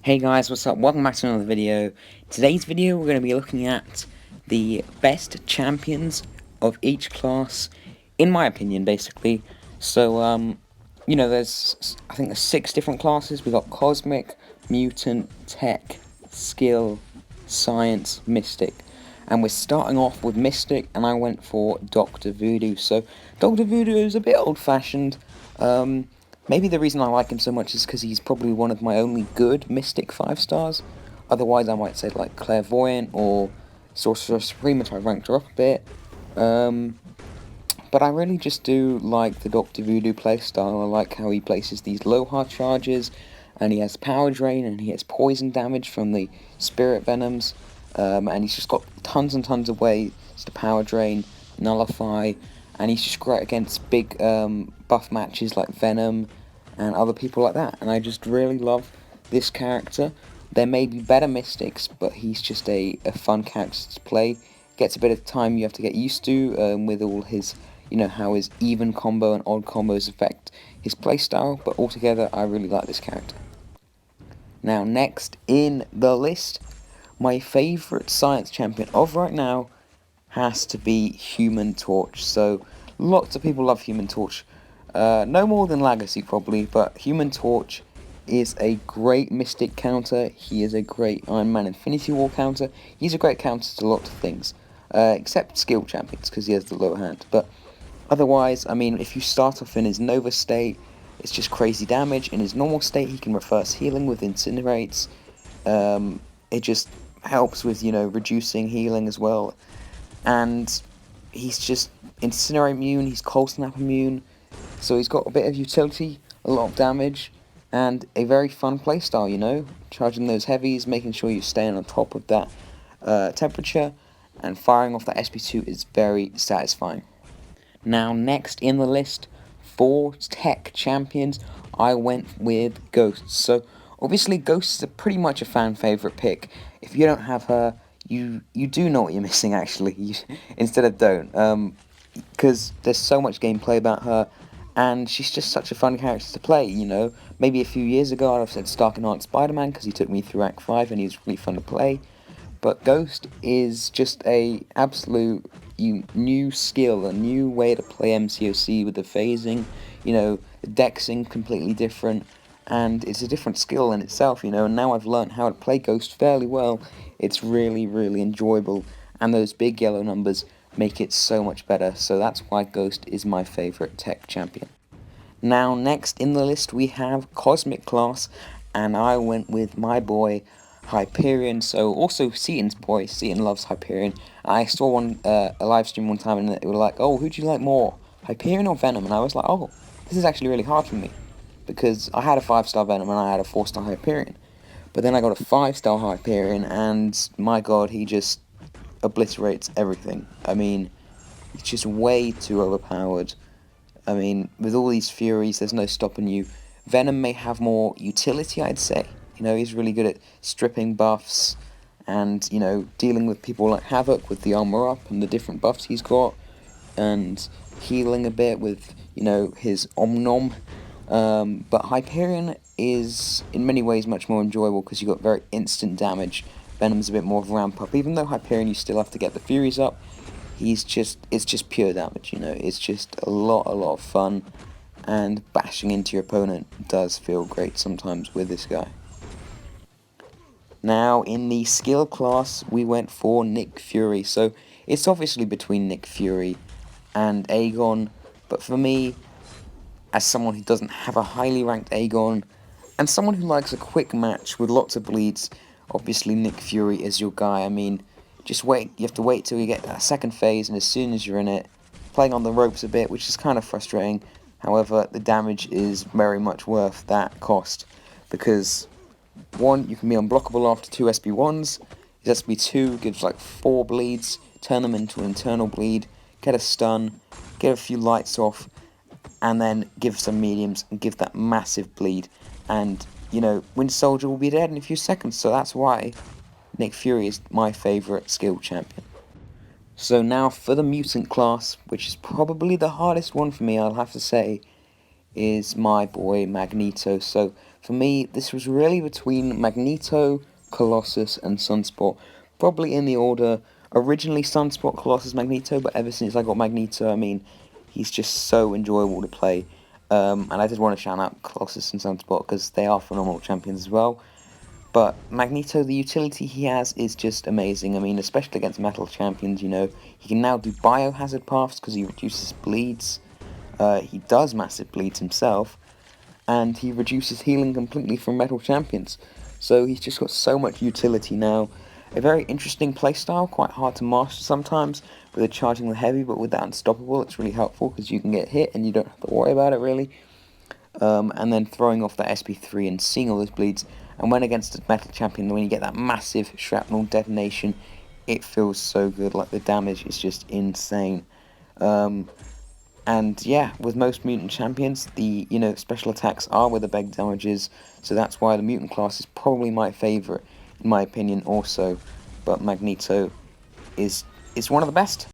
Hey guys, what's up? Welcome back to another video. Today's video we're going to be looking at the best champions of each class, in my opinion, basically. So, I think there's 6 different classes. We've got Cosmic, Mutant, Tech, Skill, Science, Mystic. And we're starting off with Mystic, and I went for Dr. Voodoo. So, Dr. Voodoo is a bit old-fashioned. Maybe the reason I like him so much is because he's probably one of my only good Mystic 5 stars. Otherwise, I might say like Clairvoyant or Sorcerer Supreme, which I ranked her up a bit. But I really just do like the Dr. Voodoo playstyle. I like how he places these low hard charges, and he has power drain, and he has poison damage from the spirit venoms, and he's just got tons and tons of ways to power drain, nullify, and he's just great against big buff matches like Venom and other people like that. And I just really love this character. There may be better Mystics, but he's just a fun character to play. Gets a bit of time you have to get used to with all his, how his even combo and odd combos affect his playstyle. But altogether, I really like this character. Now, next in the list, my favourite science champion of right now has to be Human Torch. So, lots of people love Human Torch. No more than Legacy, probably, but Human Torch is a great Mystic counter. He is a great Iron Man Infinity War counter. He's a great counter to lots of things, except skill champions, because he has the low hand. But otherwise, I mean, if you start off in his Nova state, it's just crazy damage. In his normal state, he can reverse healing with Incinerates. It just helps with, reducing healing as well. And he's just Incinerate immune, he's Cold Snap immune, so he's got a bit of utility, a lot of damage, and a very fun playstyle, charging those heavies, making sure you're staying on top of that temperature, and firing off that SP2 is very satisfying. Now, next in the list, for tech champions, I went with Ghosts. So, obviously, Ghosts is pretty much a fan favorite pick. If you don't have her, you do know what you're missing, actually, instead of don't, because there's so much gameplay about her, and she's just such a fun character to play. Maybe a few years ago I'd have said Stark and Arc Spider-Man, because he took me through Act 5 and he's really fun to play, but Ghost is just a absolute new skill, a new way to play MCOC with the phasing, the dexing completely different, and it's a different skill in itself, and now I've learned how to play Ghost fairly well. It's really, really enjoyable, and those big yellow numbers make it so much better, so that's why Ghost is my favourite tech champion. Now, next in the list we have Cosmic class, and I went with my boy Hyperion. So also Seaton's boy. Seaton loves Hyperion. I saw a live stream one time, and they were like, "Oh, who do you like more, Hyperion or Venom?" And I was like, "Oh, this is actually really hard for me, because I had a 5-star Venom and I had a 4-star Hyperion, but then I got a 5-star Hyperion, and my God, he just obliterates everything. I mean, it's just way too overpowered. I mean, with all these Furies, there's no stopping you. Venom may have more utility, I'd say. He's really good at stripping buffs and, dealing with people like Havoc with the armor up and the different buffs he's got, and healing a bit with, his Omnom. But Hyperion is, in many ways, much more enjoyable because you got very instant damage. Venom's a bit more of a ramp up. Even though Hyperion, you still have to get the Furies up, it's just pure damage, It's just a lot of fun, and bashing into your opponent does feel great sometimes with this guy. Now, in the skill class, we went for Nick Fury. So, it's obviously between Nick Fury and Aegon, but for me, as someone who doesn't have a highly ranked Aegon, and someone who likes a quick match with lots of bleeds, obviously Nick Fury is your guy. I mean, just wait, you have to wait till you get that second phase, and as soon as you're in it, playing on the ropes a bit, which is kind of frustrating. However, the damage is very much worth that cost, because 1, you can be unblockable after 2 SB1s, his SB2 gives like 4 bleeds, turn them into an internal bleed, get a stun, get a few lights off, and then give some mediums and give that massive bleed, and, Winter Soldier will be dead in a few seconds, so that's why Nick Fury is my favourite skill champion. So now for the Mutant class, which is probably the hardest one for me, I'll have to say, is my boy Magneto. So For me, this was really between Magneto, Colossus, and Sunspot. Probably in the order, originally Sunspot, Colossus, Magneto, but ever since I got Magneto, I mean, he's just so enjoyable to play. And I did want to shout out Colossus and Sunspot because they are phenomenal champions as well. But Magneto, the utility he has is just amazing. I mean, especially against metal champions, you know, he can now do biohazard paths because he reduces bleeds. He does massive bleeds himself, and he reduces healing completely from metal champions. So he's just got so much utility now. A very interesting playstyle, quite hard to master sometimes, with the charging the heavy, but with that unstoppable, it's really helpful because you can get hit and you don't have to worry about it really. And then throwing off that SP3 and seeing all those bleeds. And when against a metal champion, when you get that massive shrapnel detonation, it feels so good. Like the damage is just insane. And yeah, with most mutant champions, the special attacks are where the big damage is. So that's why the mutant class is probably my favorite, in my opinion, also. But Magneto is one of the best.